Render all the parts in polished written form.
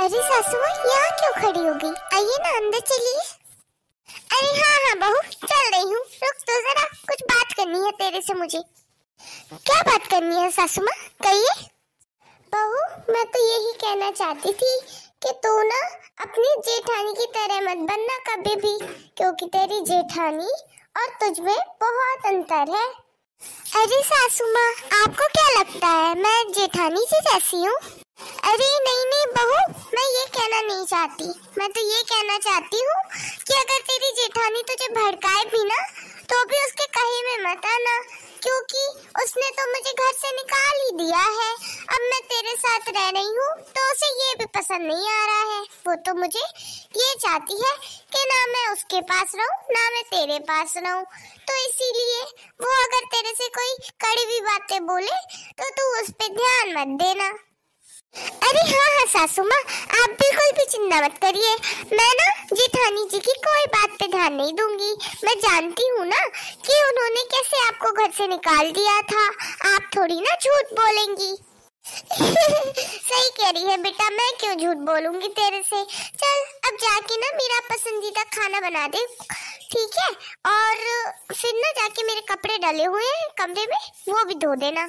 अरे सासू माँ यहाँ क्यों खड़ी हो गई? आइए ना अंदर चलिए। अरे हाँ हाँ बहू चल रही हूँ, रुक तो जरा, कुछ बात करनी है तेरे से मुझे। क्या बात करनी है सासू माँ, कहिए। बहू मैं तो यही कहना चाहती थी कि तू ना अपनी जेठानी की तरह मत बनना कभी भी, क्योंकि तेरी जेठानी और तुझ में बहुत अंतर है। अरे सासू माँ आपको क्या लगता है मैं जेठानी से जैसी हूँ? अरे नहीं नहीं बहू, मैं ये कहना नहीं चाहती, मैं तो ये कहना चाहती हूँ कि अगर तेरी जेठानी तुझे भड़काए भी ना तो भी उसके कहे में मत आना, क्योंकि उसने तो मुझे घर से निकाल ही दिया है। अब मैं तेरे साथ रह रही हूँ तो उसे ये भी पसंद नहीं आ रहा है। वो तो मुझे ये चाहती है कि ना मैं उसके पास रहूँ ना मैं तेरे पास रहूँ, तो इसीलिए वो अगर तेरे से कोई कड़वी बातें बोले तो तू उस पे ध्यान मत देना। अरे हाँ हाँ सासू माँ आप बिल्कुल भी चिंता मत करिए, मैं ना जेठानी जी की कोई बात पे ध्यान नहीं दूंगी। मैं जानती हूँ ना कि उन्होंने कैसे आपको घर से निकाल दिया था, आप थोड़ी ना झूठ बोलेंगी। सही कह रही है बेटा, मैं क्यों झूठ बोलूंगी तेरे से। चल अब जाके ना मेरा पसंदीदा खाना बना दे, ठीक है? और फिर ना जाके मेरे कपड़े डले हुए हैं कमरे में वो भी धो देना।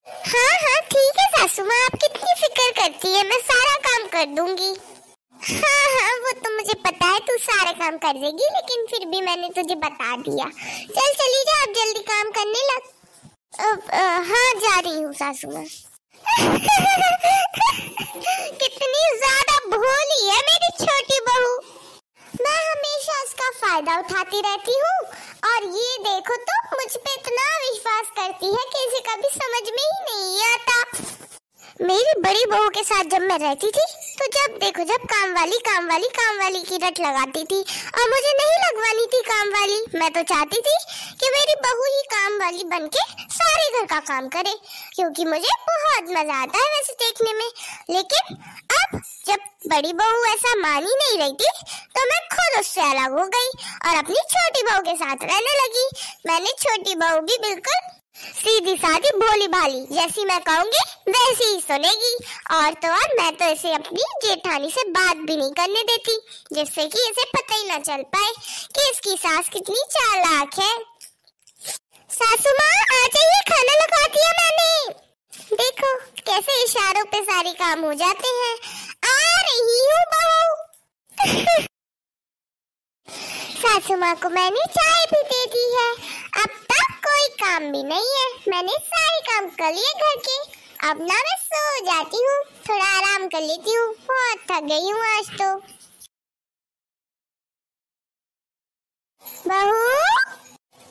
हाँ हाँ ठीक है सासू माँ, आप कितनी फिक्र करती है, मैं सारा काम कर दूंगी। हाँ हाँ वो तो मुझे पता है तू सारे काम कर देगी, लेकिन फिर भी मैंने तुझे बता दिया। चल चली जा अब जल्दी काम करने लग। हाँ जा रही हूँ सासू माँ। कितनी ज्यादा भोली है मेरी छोटी बहू, मैं हमेशा इसका फायदा उठाती रहती हूँ और ये देखो तो मुझ पे इतना विश्वास करती है कि इसे कभी समझ में ही नहीं आता। मेरी बड़ी बहू के साथ जब मैं रहती थी तो जब देखो जब काम वाली की रट लगाती थी और मुझे नहीं लगवानी थी काम वाली। मैं तो चाहती थी कि मेरी बहू ही काम वाली बनके सारे घर का काम करे, क्योंकि मुझे बहुत मजा आता है वैसे देखने में। लेकिन अब जब बड़ी बहू ऐसा मान ही नहीं रही थी तो मैं खुद उससे अलग हो गई और अपनी छोटी बहू के साथ रहने लगी। मैंने छोटी बहू भी बिल्कुल सीधी सादी भोली भाली, जैसी मैं कहूँगी वैसी ही सुनेगी। और तो और मैं तो इसे अपनी जेठानी से बात भी नहीं करने देती, जिससे कि इसे पता ही ना चल पाए कि इसकी सास कितनी चालाक है। सासू माँ आ जाइए, खाना लगा दिया मैंने। देखो कैसे इशारों पे सारे काम हो जाते हैं। आ रही हूँ बहू। सासू माँ को मैंने चाय भी दे दी है, अब तक कोई काम भी नहीं है, मैंने सारे काम कर लिए घर के। अब ना मैं सो जाती हूँ, थोड़ा आराम कर लेती हूँ, बहुत थक गई हूँ आज तो। बहू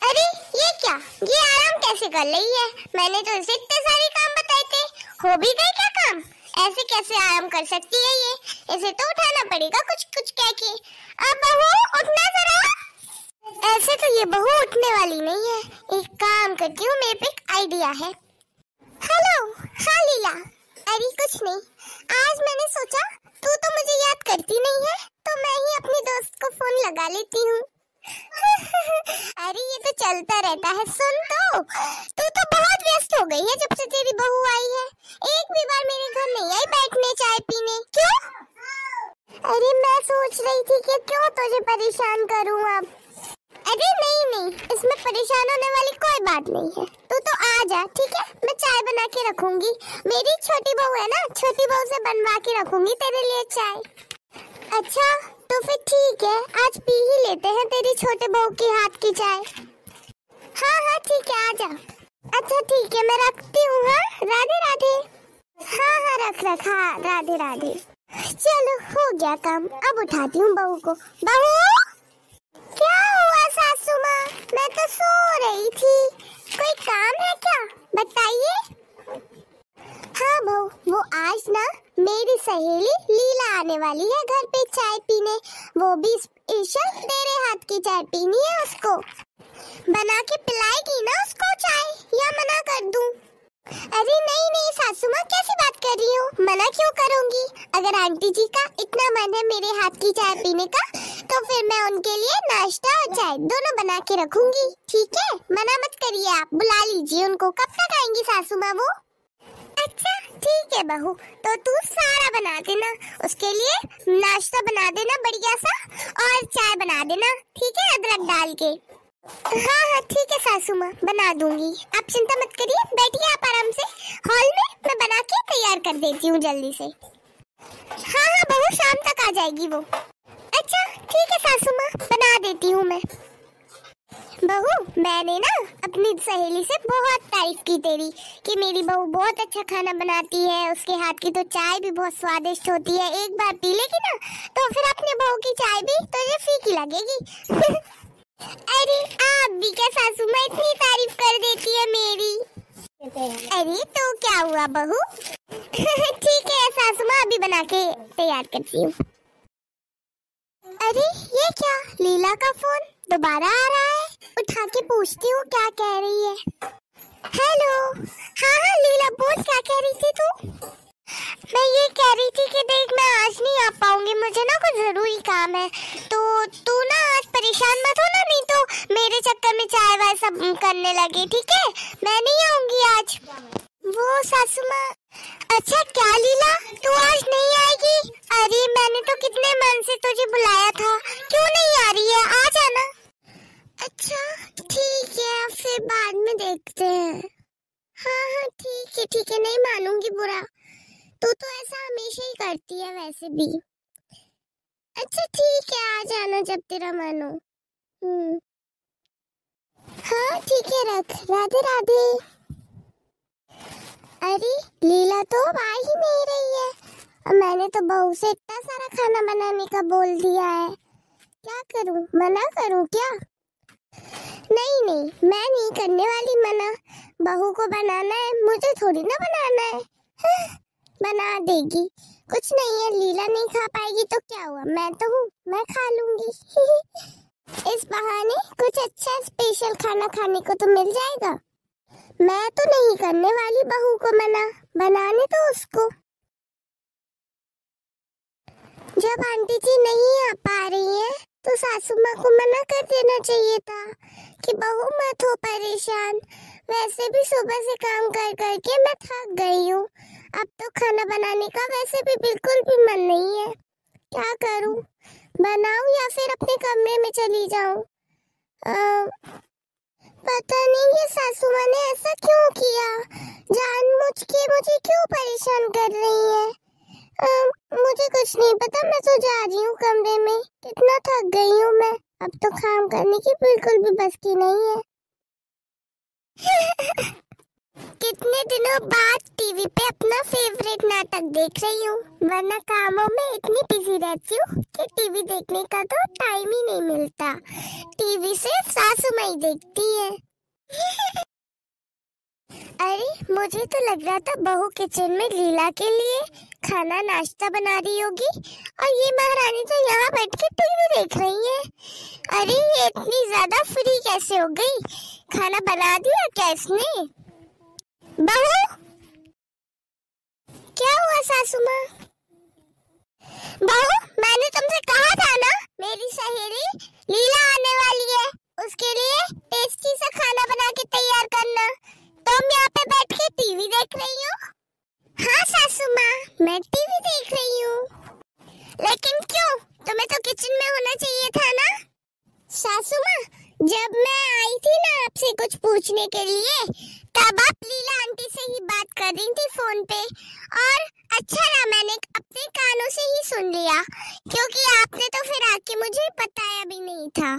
अरे ये क्या, ये आराम कैसे कर रही है? मैंने तो इसे इतने सारे काम बताए थे, हो भी गए क्या काम? ऐसे कैसे आराम कर सकती है ये? इसे तो उठाना पड़ेगा कुछ कुछ कह के। अब बहू उठना जरा। ऐसे तो ये बहू उठने वाली नहीं है, एक काम करती हूँ, मेरे पे एक आइडिया है। हेलो हाँ लीला। अरे कुछ नहीं, आज मैंने सोचा तू तो मुझे याद करती नहीं है तो मैं ही अपनी दोस्त को फोन लगा लेती हूँ। अरे ये तो चलता रहता है, सुन तू तो बहुत व्यस्त हो गई है जब से तेरी बहू आई है, एक भी बार मेरे घर नहीं आई बैठने चाय पीने, क्यों? अरे मैं सोच रही थी कि क्यों तुझे परेशान करूं अब। अरे नहीं, इसमें परेशान होने वाली कोई बात नहीं है, तू तो आ जा, ठीक है? मैं चाय बना के रखूंगी, मेरी छोटी बहू है ना, छोटी बहू से बनवा के रखूंगी तेरे लिए चाय। अच्छा तो फिर ठीक है, आज पी ही लेते हैं तेरी छोटे बहू की हाथ की चाय। हाँ ठीक है आ जा। अच्छा ठीक है मैं रखती हूँ, हाँ राधे राधे। हाँ रख हाँ राधे राधे। चलो हो गया काम, अब उठाती हूँ बहू को। बहू क्या हुआ सासू माँ? मैं तो सो रही थी, कोई काम है क्या बताइए? हाँ बहू वो आज ना मेरी सहेली लीला आने वाली है घर पे चाय पीने, वो भी स्पेशल तेरे हाथ की चाय पीनी है उसको, बना के पिलाएगी ना उसको चाय या मना कर दूं? अरे नहीं सासू माँ कैसी बात कर रही हो, मना क्यों करूंगी? अगर आंटी जी का इतना मन है मेरे हाथ की चाय पीने का तो फिर मैं उनके लिए नाश्ता और चाय दोनों बना के रखूंगी, ठीक है? मना मत करिए आप, बुला लीजिए उनको। कब तक आएंगी सासू माँ वो? अच्छा ठीक है बहू, तो तू सारा बना देना, उसके लिए नाश्ता बना देना बढ़िया सा, और चाय बना देना, ठीक है, अदरक डाल के। हाँ हाँ ठीक है सासू माँ, बना दूंगी, आप चिंता मत करिए, बैठिए आप आराम से हॉल में, मैं बना के तैयार कर देती हूँ जल्दी से। हाँ हाँ बहू, शाम तक आ जाएगी वो। अच्छा ठीक है सासू माँ, बना देती हूँ मैं। बहू, मैंने ना अपनी सहेली से बहुत तारीफ की तेरी, कि मेरी बहू बहुत अच्छा खाना बनाती है, उसके हाथ की तो चाय भी बहुत स्वादिष्ट होती है, एक बार पी लेगी ना तो फिर अपने बहू की चाय भी तुझे फीकी लगेगी। अरे आप भी क्या सासू माँ इतनी तारीफ कर देती है मेरी। अरे तो क्या हुआ बहू। ठीक है सासू माँ, अभी बना के तैयार करती हूँ। अरे ये क्या, लीला का फोन दोबारा आ रहा है, उठा के पूछती हूँ क्या कह रही है। हेलो, हाँ हाँ लीला बोल, क्या कह रही थी तू। मैं ये कह रही थी कि देख, मैं आज नहीं आ पाऊंगी, मुझे ना कुछ जरूरी काम है, तो तू ना आज परेशान मत होना, नहीं तो मेरे चक्कर में चाय वाय सब करने लगे, ठीक है, मैं नहीं आऊंगी आज। वो सासू माँ, अच्छा क्या लीला तू आज नहीं आएगी। अरे मैंने तो कितने मन से तुझे बुलाया था, क्यों नहीं आ रही है, आ जाना। अच्छा ठीक है, फिर बाद में देखते हैं। हाँ हाँ ठीक है, नहीं मानूंगी बुरा, तू तो ऐसा हमेशा ही करती है वैसे भी। अच्छा ठीक है, आ जाना जब तेरा मन हो। हाँ ठीक है, रख, राधे राधे। अरे लीला तो अब आ ही नहीं रही है, और मैंने तो बहू से इतना सारा खाना बनाने का बोल दिया है, क्या करूं, मना करूं क्या। नहीं, मैं नहीं करने वाली मना, बहू को बनाना है, मुझे थोड़ी ना बनाना है। बना देगी, कुछ नहीं है, लीला नहीं खा पाएगी तो क्या हुआ, मैं तो हूँ, मैं खा लूंगी। इस बहाने कुछ अच्छा स्पेशल खाना खाने को तो मिल जाएगा। मैं तो नहीं करने वाली बहू को मना, बनाने तो उसको। जब आंटी जी नहीं आ पा रही है तो सासू माँ को मना कर देना चाहिए था कि बहू मत हो परेशान, वैसे भी सुबह से काम कर करके मैं थक गई हूँ, अब तो खाना बनाने का वैसे भी बिल्कुल भी मन नहीं है, क्या करूँ, बनाऊं या फिर अपने कमरे में चली जाऊं। पता नहीं ये सासू माँ ने ऐसा क्यों किया, जानबूझ के मुझे क्यों परेशान कर रही है। मुझे कुछ नहीं पता, मैं तो जा रही हूँ कमरे में, कितना थक गई हूँ मैं, अब तो काम करने की बिल्कुल भी बस की नहीं है। कितने दिनों बाद टीवी पे अपना फेवरेट नाटक देख रही हूँ, वरना कामों में इतनी बिजी रहती हूँ कि टीवी देखने का तो टाइम ही नहीं मिलता, टीवी सिर्फ सासू माँ ही देखती है। अरे मुझे तो लग रहा था बहू किचन में लीला के लिए खाना नाश्ता बना रही होगी, और ये महारानी तो यहाँ बैठ के टीवी देख रही है। अरे ये इतनी ज्यादा फ्री कैसे हो गई, खाना बना दिया क्या इसने। बहू, क्या हुआ सासू माँ। बहू, मैंने तुमसे कहा था ना मेरी सहेली लीला आने वाली है, उसके लिए टेस्टी सा खाना बना के तैयार करना, तुम यहाँ पे बैठ के टीवी देख रही हो। हाँ सासू माँ, मैं टीवी देख रही हूँ, लेकिन क्यों, तुम्हें तो किचन में होना चाहिए था ना। सासू माँ, जब मैं आई थी ना आपसे कुछ पूछने के लिए, तब आप लीला आंटी से ही बात कर रही थी फोन पे, और अच्छा ना मैंने अपने कानों से ही सुन लिया, क्योंकि आपने तो फिर आके मुझे बताया भी नहीं था।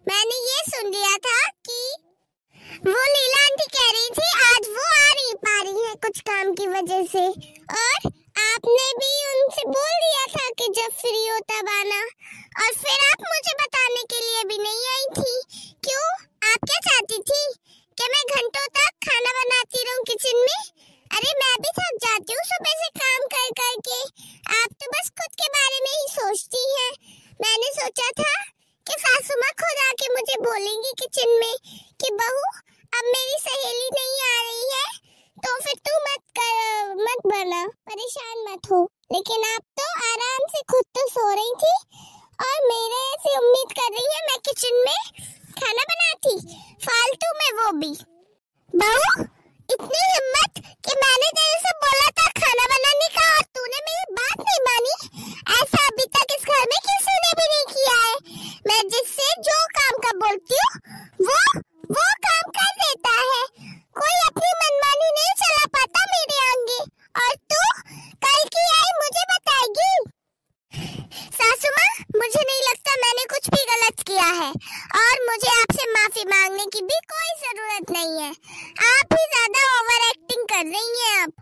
मैंने ये सुन लिया था कि वो लीला आंटी कह रही थी आज वो आ नहीं पा रही है कुछ काम की वजह से, और आपने भी उनसे बोल दिया था कि जब फ्री हो तब आना, और फिर आप मुझे बताने के लिए भी नहीं आई थी। क्यों, आप क्या चाहती थी कि मैं घंटों तक खाना बनाती रहूं किचन में। अरे मैं भी थक जाती हूँ सुबह से काम कर करके, आप तो बस खुद के बारे में ही सोचती हैं। मैंने सोचा था कि सासू माँ खुद आके मुझे बोलेंगी किचन में कि बहू अब मेरी सहेली नहीं आ रही है, तो फिर तू मत बना, परेशान मत हो। लेकिन आप तो आराम से खुद तो सो रही थी और मेरे से उम्मीद कर रही है मैं किचन में खाना बनाती, फालतू में वो भी। बहू इतनी हिम्मत कि मैंने तेरे से बोला था खाना बनाने का और तूने मेरी बात नहीं मानी। ऐसा अभी तक इस घर में किसी ने भी नहीं किया है। मैं जिससे जो काम का बोलती हूँ वो काम कर देता है। कोई अपनी मनमानी नहीं चला पाता मेरे आगे। और तू कल की आई मुझे बताएगी? सासू माँ, मुझे नहीं लगता मैंने कुछ भी गलत किया है और मुझे आपसे माफी मांगने की भी कोई जरूरत नहीं है। आप ही ज्यादा ओवर एक्टिंग कर रही हैं अब।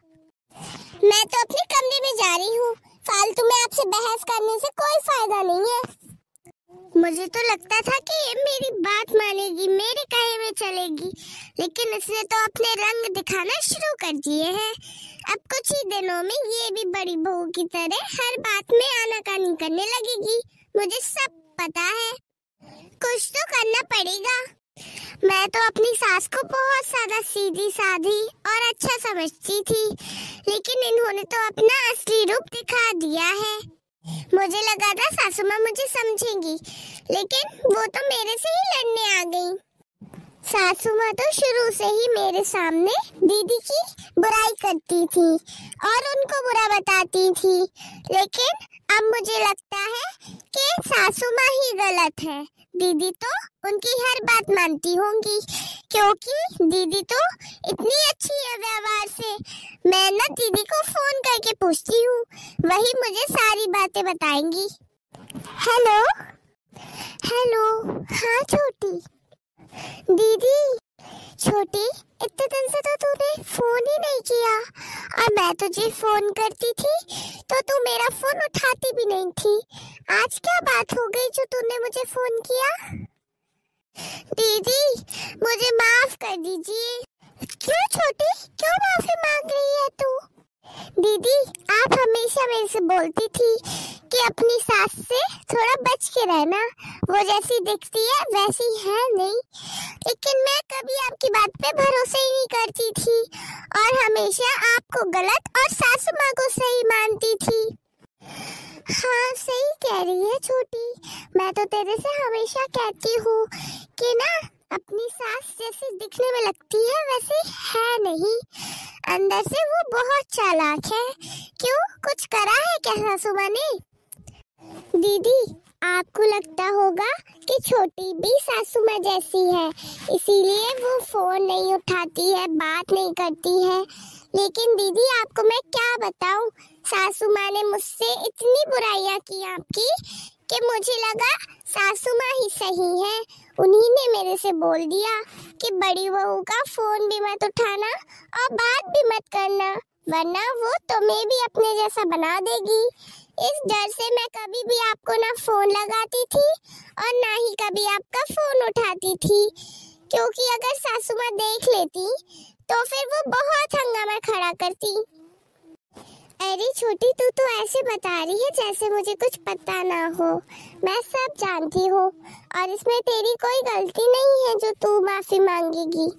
मैं तो अपने कमरे में जा रही हूँ। फालतू में आपसे बहस करने से कोई फायदा नहीं है। मुझे तो लगता था कि ये मेरी बात मानेगी, मेरे कहे में चलेगी, लेकिन इसने तो अपने रंग दिखाना शुरू कर दिए हैं। अब कुछ ही दिनों में ये भी बड़ी बहू की तरह हर बात में आनाकानी करने लगेगी। मुझे सब पता है। कुछ तो करना पड़ेगा। मैं तो अपनी सास को बहुत ज्यादा सीधी साधी और अच्छा समझती थी, लेकिन इन्होंने तो अपना असली रूप दिखा दिया है। मुझे लगा था सासू माँ मुझे समझेंगी, लेकिन वो तो मेरे से ही लड़ने आ गई। सासू माँ तो शुरू से ही मेरे सामने दीदी की बुराई करती थी और उनको बुरा बताती थी, लेकिन अब मुझे लगता है कि सासू माँ ही गलत है। दीदी तो उनकी हर बात मानती होंगी, क्योंकि दीदी तो इतनी अच्छी है व्यवहार से। मैं ना दीदी को फोन करके पूछती हूँ, वही मुझे सारी बातें बताएंगी। हेलो हेलो, हाँ छोटी दीदी। छोटी, इतने दिन से तो तूने फोन ही नहीं किया और मैं तुझे फोन करती थी तो तू मेरा फोन उठाती भी नहीं थी। आज क्या बात हो गई जो तूने मुझे फोन किया? दीदी, मुझे माफ कर दीजिए। क्यों छोटी, क्यों माफी मांग रही है तू? दीदी, आप हमेशा मेरे से बोलती थी कि अपनी सास से थोड़ा बच के रहना, वो जैसी दिखती है वैसी है नहीं, लेकिन मैं कभी आपकी बात पे भरोसा ही नहीं करती थी और हमेशा आपको गलत और सासू माँ को सही मानती थी। हाँ, सही कह रही है छोटी। मैं तो तेरे से हमेशा कहती हूँ कि ना अपनी सास जैसी दिखने में लगती है वैसे है नहीं, अंदर से वो बहुत चालाक है। क्यों, कुछ करा है क्या सासू माँ ने? दीदी, आपको लगता होगा कि छोटी भी सासू माँ जैसी है, इसीलिए वो फोन नहीं उठाती है, बात नहीं करती है। लेकिन दीदी, आपको मैं क्या बताऊं, सासू माँ ने मुझसे इतनी बुराइयां की आपकी कि मुझे लगा सासू माँ ही सही है। उन्हीं ने मेरे से बोल दिया कि बड़ी बहू का फोन भी मत उठाना और बात भी मत करना, वरना वो तुम्हें भी अपने जैसा बना देगी। इस डर से मैं कभी भी आपको ना फोन लगाती थी और ना ही कभी आपका फोन उठाती थी, क्योंकि अगर सासू माँ देख लेती तो फिर वो बहुत हंगामा खड़ा करती। अरे छोटी, तू तो ऐसे बता रही है जैसे मुझे कुछ पता ना हो। मैं सब जानती हूँ और इसमें तेरी कोई गलती नहीं है जो तू माफी मांगेगी।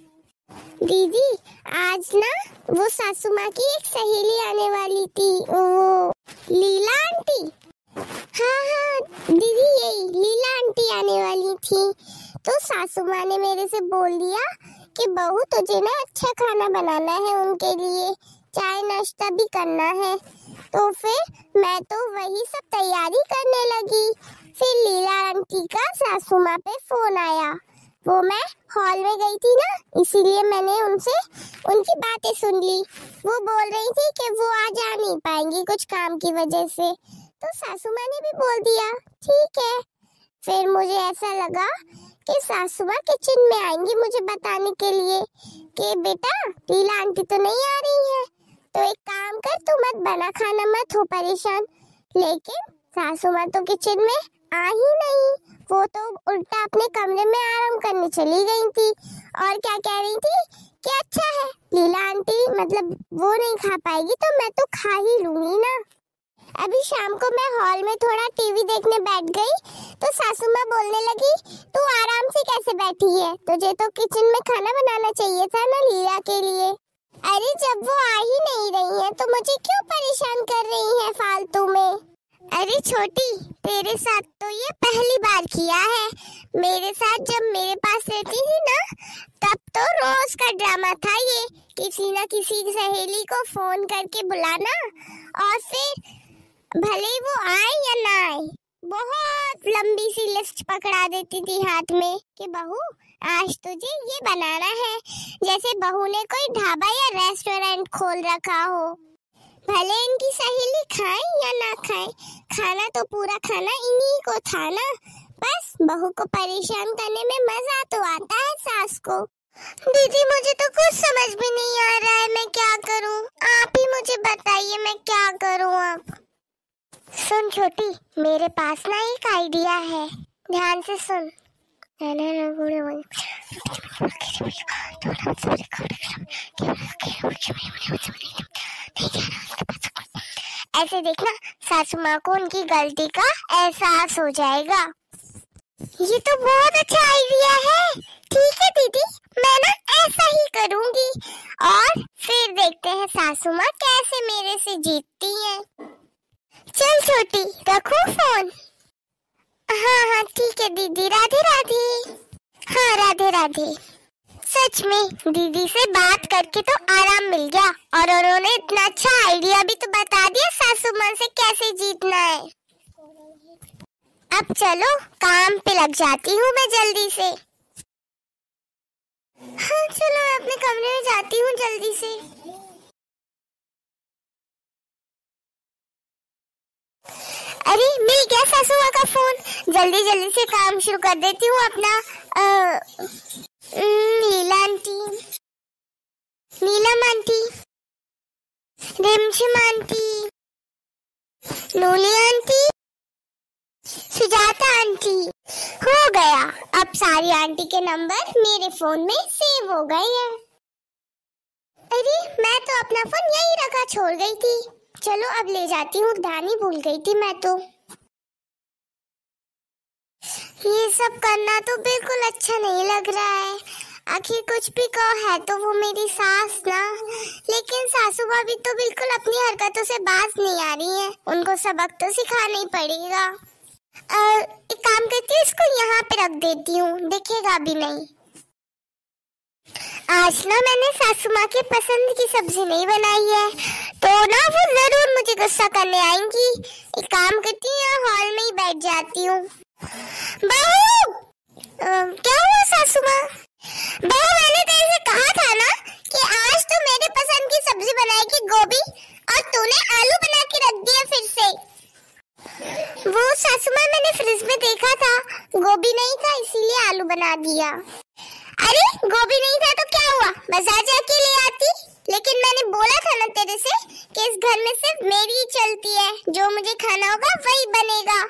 दीदी, आज ना वो सासू माँ की एक सहेली आने वाली थी, वो लीला आंटी। हाँ दीदी, यही लीला आंटी आने वाली थी। तो सासू माँ ने मेरे से बोल दिया कि बहू तुझे ना अच्छा खाना बनाना है उनके लिए, चाय नाश्ता भी करना है। तो फिर मैं तो वही सब तैयारी करने लगी। फिर लीला आंटी का सासू माँ पे फोन आया। वो मैं हॉल में गई थी ना, इसीलिए मैंने उनसे उनकी बातें सुन ली। वो बोल रही थी कि वो आज आ नहीं पाएंगी कुछ काम की वजह से। तो सासू माँ ने भी बोल दिया ठीक है। फिर मुझे ऐसा लगा कि सासू माँ किचन में आएंगी मुझे बताने के लिए कि बेटा लीला आंटी तो नहीं आ रही है, तो एक काम कर, तू मत बना खाना, मत हो परेशान। लेकिन सासू माँ तो किचन में आ ही नहीं, वो तो उल्टा अपने कमरे में आराम करने चली गई थी और क्या कह रही थी कि अच्छा है लीला आंटी मतलब वो नहीं खा पाएगी तो मैं तो खा ही लूंगी ना। अभी शाम को मैं हॉल में थोड़ा टीवी देखने बैठ गई तो सासू माँ बोलने लगी तू आराम से कैसे बैठी है, तुझे तो किचन में खाना बनाना चाहिए था ना लीला के लिए। अरे जब वो आ ही नहीं रही है तो मुझे क्यों परेशान कर रही है फालतू में। अरे छोटी, तेरे साथ तो ये पहली बार किया है। मेरे साथ जब मेरे पास रहती थी ना, तब तो रोज का ड्रामा था ये। किसी ना किसी सहेली को फोन करके बुलाना और फिर भले ही वो आए या ना आए, बहुत लंबी सी लिस्ट पकड़ा देती थी हाथ में कि बहू आज तुझे ये बनाना है, जैसे बहू ने कोई ढाबा या रेस्टोरेंट खोल रखा हो। भले इनकी सहेली खाए या ना खाए, खाना तो पूरा खाना इन्हीं को था ना। बस बहू को परेशान करने में मजा तो आता है सास को। दीदी मुझे तो कुछ समझ भी नहीं आ रहा है, मैं क्या करूं? आप ही मुझे बताइए मैं क्या करूं अब। सुन छोटी, मेरे पास ना एक आइडिया है, ध्यान से सुन। ऐसे देखना, सासू माँ को उनकी गलती का एहसास हो जाएगा। ये तो बहुत अच्छा आइडिया है। ठीक है दीदी, मैं ना ऐसा ही करूँगी और फिर देखते हैं सासू माँ कैसे मेरे से जीतती हैं। चल छोटी, रखो फोन। हाँ ठीक है दीदी, राधे राधे। हाँ राधे राधे। सच में दीदी से बात करके तो आराम मिल गया और उन्होंने इतना अच्छा आइडिया भी तो बता दिया सासू माँ से कैसे जीतना है। अब चलो काम पे लग जाती हूँ मैं जल्दी से। हाँ चलो, मैं अपने कमरे में जाती हूँ जल्दी से। अरे मिल गया सासू माँ का फोन, जल्दी जल्दी से काम शुरू कर देती हूँ अपना। लीला आंटी, नीलम आंटी, रिमझिम आंटी, नूली आंटी, सुजाता आंटी। हो गया, अब सारी आंटी के नंबर मेरे फोन में सेव हो गए हैं। अरे मैं तो अपना फोन यही रखा छोड़ गई थी। चलो अब ले जाती हूँ, ध्यान ही भूल गई थी मैं तो। ये सब करना तो बिल्कुल अच्छा नहीं लग रहा है। आखिर कुछ भी कहो, है तो वो मेरी सास ना, लेकिन सासू भाभी तो बिल्कुल अपनी हरकतों से बाज नहीं आ रही हैं। उनको सबक तो सिखाना ही पड़ेगा। एक काम करती हूँ, इसको यहाँ पे रख देती हूँ, दिखेगा भी नहीं। आज ना मैंने सासू माँ के पसंद की सब्जी नहीं बनाई है, तो ना वो जरूर मुझे गुस्सा करने आएंगी। एक काम करती हूँ, यहाँ हॉल में ही बैठ जाती हूँ। बहू, क्या हुआ सासू माँ? बहू, मैंने तेरे से कहा था ना कि आज तो मेरे पसंद की सब्जी बनाएगी, गोभी, और तूने आलू बना के रख दिया फिर से। वो सासू माँ, मैंने फ्रिज में देखा था, गोभी नहीं था इसीलिए आलू बना दिया। अरे गोभी नहीं था तो क्या हुआ, बाजार जाके ले आती। लेकिन मैंने बोला था ना तेरे से कि इस घर में सिर्फ मेरी ही चलती है, जो मुझे खाना होगा वही बनेगा।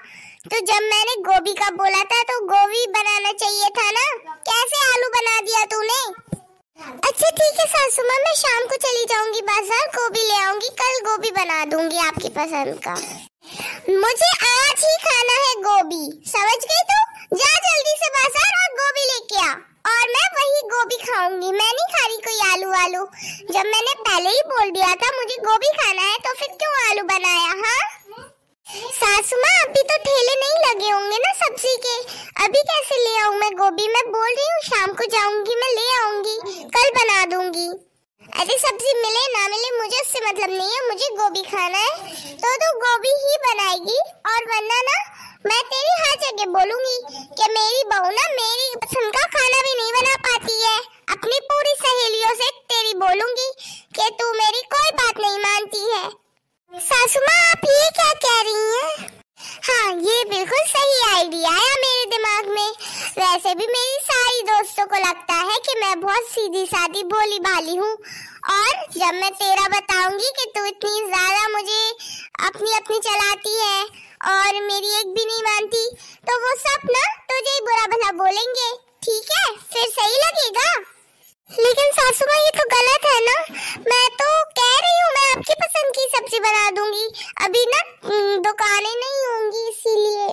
तो जब मैंने गोभी का बोला था तो गोभी बनाना चाहिए था ना, कैसे आलू बना दिया तूने? अच्छा ठीक है सासू माँ, मैं शाम को चली जाऊंगी बाजार, गोभी ले आऊंगी, कल गोभी बना दूंगी आपकी पसंद का। मुझे आज ही खाना है गोभी, समझ गई? तो जा जल्दी से बाजार और गोभी लेके आ, और मैं वही गोभी खाऊंगी। मैं नहीं खा रही कोई आलू वालू। जब मैंने पहले ही बोल दिया था मुझे गोभी खाना है, तो फिर क्यों आलू बनाया? हाँ सासू माँ, अभी तो ठेले नहीं लगे होंगे ना सब्जी के, अभी कैसे ले आऊं मैं गोभी? मैं बोल रही हूँ शाम को जाऊंगी, मैं ले आऊंगी, कल बना दूंगी। अरे सब्जी मिले ना मिले मुझे उससे मतलब नहीं है, मुझे गोभी खाना है तो तू गोभी ही बनाएगी, और वरना ना मैं तेरी हर जगह बोलूंगी कि मेरी बहू ना मेरी पसंद का खाना भी नहीं बना पाती है। अपनी पूरी सहेलियों से तेरी बोलूंगी कि तू मेरी कोई बात नहीं मानती है। सासू माँ, आप ये क्या कह रही हैं? हाँ, ये बिल्कुल सही आइडिया आया मेरे दिमाग में। वैसे भी मेरी सारी दोस्तों को लगता है कि मैं बहुत सीधी सादी भोली भाली हूँ, और जब मैं तेरा बताऊंगी कि तू इतनी ज्यादा मुझे अपनी अपनी चलाती है और मेरी एक भी नहीं मानती, तो वो सब ना तुझे ही बुरा भला बोलेंगे। ठीक है, फिर सही लगेगा। लेकिन सासू माँ, ये तो गलत है ना। मैं तो कह रही हूँ मैं आपकी पसंद की सब्जी बना दूंगी, अभी ना दुकानें नहीं होंगी इसीलिए।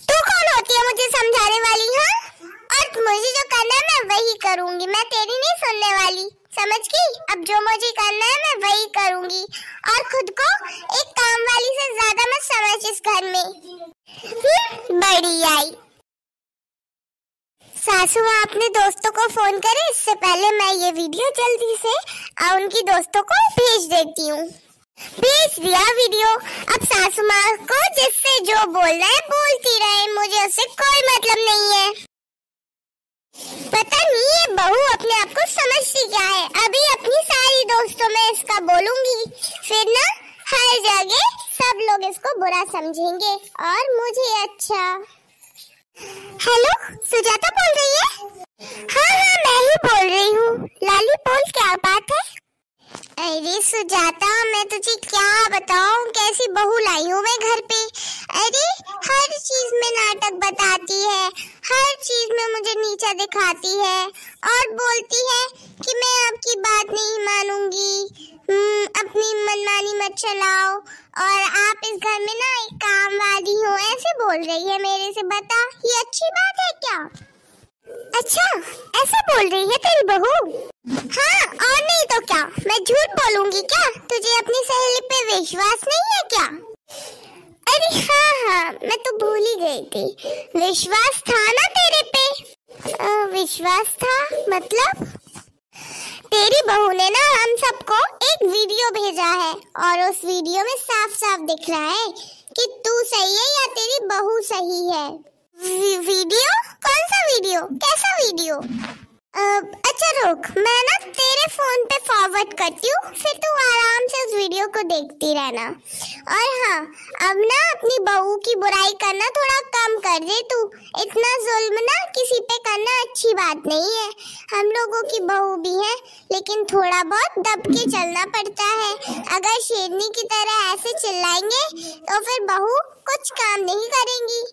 तू कौन होती है मुझे समझाने वाली? हाँ, और मुझे जो करना है मैं वही करूंगी, मैं तेरी नहीं सुनने वाली, समझ गई? अब जो मुझे करना है मैं वही करूंगी, और खुद को एक काम वाली से ज्यादा मत समझ आज इस घर में। बड़ी आई। सासू माँ अपने दोस्तों को फोन करे इससे पहले मैं ये वीडियो जल्दी से उनकी दोस्तों को भेज देती हूँ। भेज दिया वीडियो। अब सासू माँ को जिससे जो बोलना है बोलती रहे, मुझे उससे कोई मतलब नहीं है। पता नहीं ये बहू अपने आप को समझती क्या है। अभी अपनी सारी दोस्तों में इसका बोलूंगी, फिर ना हर जगह सब लोग इसको बुरा समझेंगे और मुझे अच्छा। हेलो, सुजाता बोल रही है? हाँ मैं ही बोल रही हूँ। लाली बोल, क्या बात है? अरे सुजाता, मैं तुझे क्या बताऊं कैसी बहू लाई हूँ मैं घर पे। अरे हर चीज में नाटक बताती है, हर चीज में मुझे नीचा दिखाती है और बोलती है कि मैं आपकी बात नहीं मानूंगी, अपनी मनमानी मत चलाओ और आप इस घर में ना एक काम वाली हो, ऐसे बोल रही है मेरे से। बता, ये अच्छी बात है क्या? अच्छा, ऐसा बोल रही है तेरी बहू? हाँ, और नहीं तो क्या, मैं झूठ बोलूंगी क्या? तुझे अपनी सहेली पे विश्वास नहीं है क्या? अरे हाँ, मैं तो भूल ही गई थी। विश्वास था ना तेरे पे? विश्वास था मतलब? तेरी बहू ने ना हम सबको एक वीडियो भेजा है और उस वीडियो में साफ साफ दिख रहा है कि तू सही है या तेरी बहू सही है। वीडियो? कौन सा वीडियो? कैसा वीडियो? अच्छा रुक, मैं ना तेरे फोन पे फॉरवर्ड करती हूँ, फिर तू आराम से उस वीडियो को देखती रहना। और हाँ, अब ना अपनी बहू की बुराई करना थोड़ा कम कर दे तू। इतना जुल्म ना किसी पे करना अच्छी बात नहीं है। हम लोगों की बहू भी है, लेकिन थोड़ा बहुत दब के चलना पड़ता है। अगर शेरनी की तरह ऐसे चिल्लाएंगे तो फिर बहू कुछ काम नहीं करेंगी।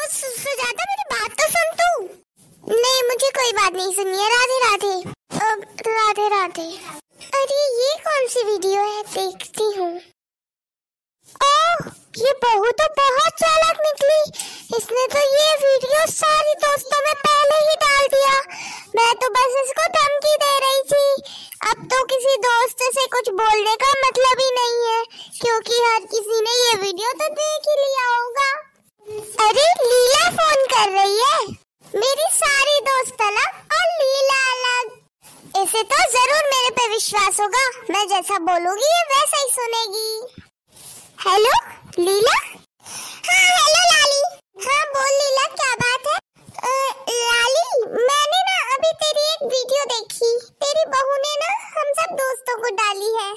सुजाता, मेरी बात तो सुन तू। नहीं, मुझे कोई बात नहीं सुननी है। राधे राधे। राधे राधे। अरे ये कौन सी वीडियो है, देखती हूँ। ओह, ये बहू तो बहुत चालाक निकली। इसने तो ये वीडियो सारी दोस्तों में पहले ही डाल दिया। मैं तो बस इसको धमकी दे रही थी। अब तो किसी दोस्त से कुछ बोलने का मतलब ही नहीं है, क्योंकि हर किसी ने ये वीडियो तो देख ही लिया होगा। अरे लीला फोन कर रही है। मेरी सारी दोस्त अलग और लीला अलग। इसे तो जरूर मेरे पे विश्वास होगा। मैं जैसा बोलूंगी ये वैसा ही सुनेगी। हेलो लीला। हाँ हेलो लाली। हाँ बोल लीला, क्या बात है? लाली, मैंने ना अभी तेरी एक वीडियो देखी। तेरी बहू ने ना हम सब दोस्तों को डाली है।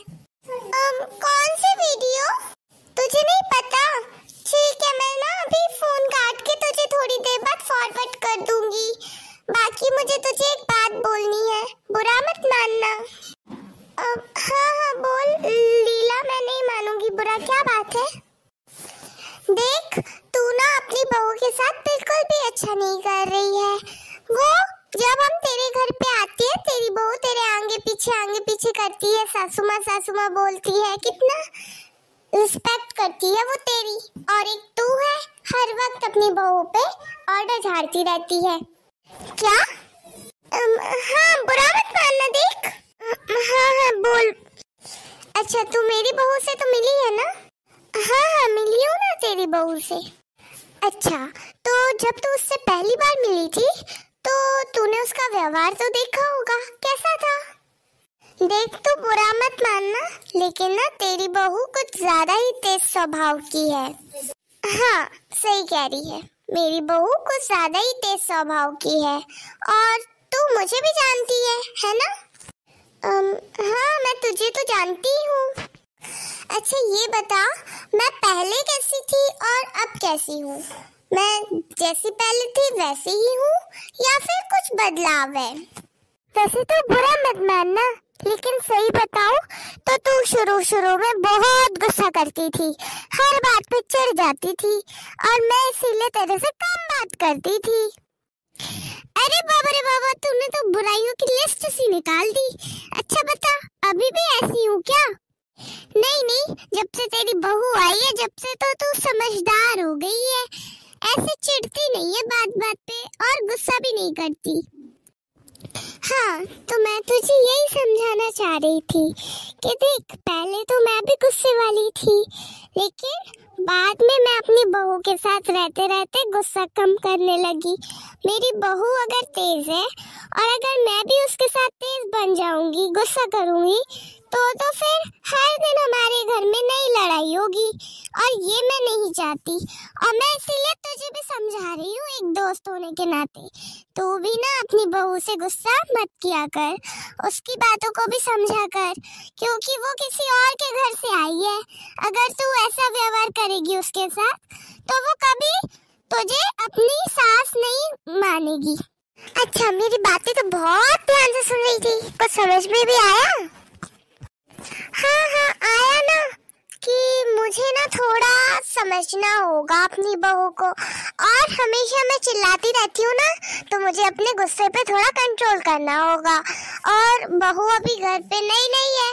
कौन सी वीडियो? तुझे नहीं पता? ठीक है, मैं ना अभी फोन काट के तुझे थोड़ी देर बाद फॉरवर्ड कर दूंगी। बाकी मुझे तुझे एक बात बोलनी है, बुरा मत मानना। हाँ बोल लीला, मैं नहीं मानूंगी बुरा। क्या बात है? देख, तू ना अपनी बहू के साथ बिल्कुल भी अच्छा नहीं कर रही है। वो जब हम तेरे घर पे आती है, तेरी बहू तेरे आगे पीछे करती है, सासू माँ बोलती है, कितना रिस्पेक्ट करती है वो तेरी। और एक तू है, हर वक्त अपनी बहू पे ऑर्डर झाड़ती रहती है। क्या? हाँ, बुरा मत मानना। देख, हाँ बोल। अच्छा, तू मेरी बहू से तो मिली है ना? हाँ मिली हूँ ना तेरी बहू से। अच्छा, तो जब तू उससे पहली बार मिली थी तो तूने उसका व्यवहार तो देखा होगा, कैसा था? देख, तो बुरा मत मानना, लेकिन ना तेरी बहू कुछ ज्यादा ही तेज स्वभाव की है। हाँ सही कह रही है, मेरी बहू कुछ ज्यादा ही तेज स्वभाव की है। और तू मुझे भी जानती है ना? हाँ, मैं तुझे तो जानती हूँ। अच्छा ये बता, मैं पहले कैसी थी और अब कैसी हूँ? मैं जैसी पहले थी वैसी ही हूँ या फिर कुछ बदलाव है? वैसे तो बुरा मत मानना, लेकिन सही बताऊं तो तू शुरू में बहुत गुस्सा करती थी, हर बात पे चिढ़ जाती थी और मैं इसीलिए तेरे से कम बात करती थी। अरे बाबा रे बाबा, तूने तो बुराइयों की लिस्ट सी निकाल दी। अच्छा बता, अभी भी ऐसी हूँ क्या? नहीं, जब से तेरी बहू आई है, जब से तो तू समझदार हो गई है। ऐसे चिढ़ती नहीं है बात पे और गुस्सा भी नहीं करती। हाँ, तो मैं तुझे यही समझाना चाह रही थी कि देख, पहले तो मैं भी गुस्से वाली थी, लेकिन बाद में मैं अपनी बहू के साथ रहते रहते गुस्सा कम करने लगी। मेरी बहू अगर तेज है और अगर मैं भी उसके साथ तेज बन जाऊंगी, गुस्सा करूंगी, तो फिर हर दिन हमारे घर में नई लड़ाई होगी और ये मैं नहीं चाहती। और मैं इसीलिए तुझे भी समझा रही हूँ एक दोस्त होने के नाते, तू भी ना अपनी बहू से गुस्सा मत किया कर, उसकी बातों को भी समझा कर, क्योंकि वो किसी और के घर से आई है। अगर तू ऐसा व्यवहार करेगी उसके साथ तो वो कभी तुझे अपनी सास नहीं मानेगी। अच्छा, मेरी बातें तो बहुत ध्यान से सुन रही थी, कुछ समझ में भी आया? हाँ आया ना, कि मुझे ना थोड़ा समझना होगा अपनी बहू को, और हमेशा मैं चिल्लाती रहती हूँ ना, तो मुझे अपने गुस्से पे थोड़ा कंट्रोल करना होगा। और बहू अभी घर पे नई है,